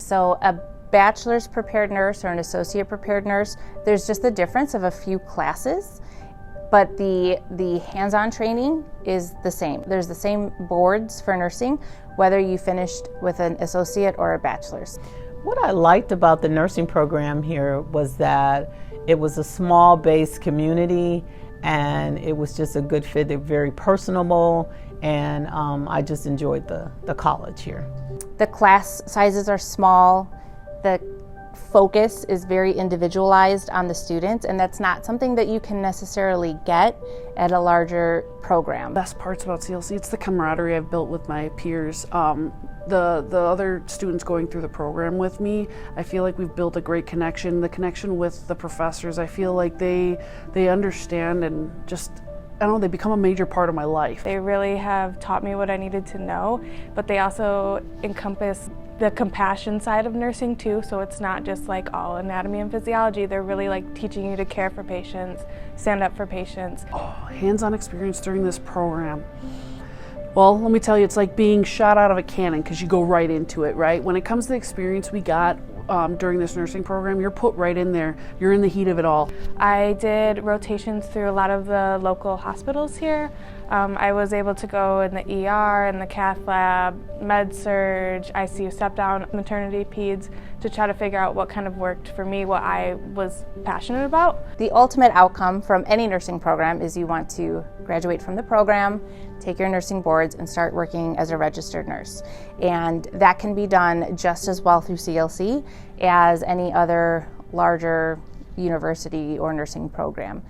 So a bachelor's prepared nurse or an associate prepared nurse, there's just the difference of a few classes, but the hands-on training is the same. There's the same boards for nursing, whether you finished with an associate or a bachelor's. What I liked about the nursing program here was that it was a small-based community, and it was just a good fit. They're very personable, and I just enjoyed the college here. The class sizes are small. The focus is very individualized on the students, and that's not something that you can necessarily get at a larger program. Best parts about CLC, it's the camaraderie I've built with my peers. The other students going through the program with me, I feel like we've built a great connection. The connection with the professors, I feel like they understand and just, I don't know, they become a major part of my life. They really have taught me what I needed to know, but they also encompass the compassion side of nursing too, so it's not just like all anatomy and physiology. They're really like teaching you to care for patients, stand up for patients. Oh, hands-on experience during this program. Well, let me tell you, it's like being shot out of a cannon because you go right into it, right? When it comes to the experience we got during this nursing program, you're put right in there. You're in the heat of it all. I did rotations through a lot of the local hospitals here. I was able to go in the ER, in the cath lab, med-surg, ICU step-down, maternity peds, to try to figure out what kind of worked for me, what I was passionate about. The ultimate outcome from any nursing program is you want to graduate from the program, take your nursing boards, and start working as a registered nurse. And that can be done just as well through CLC as any other larger university or nursing program.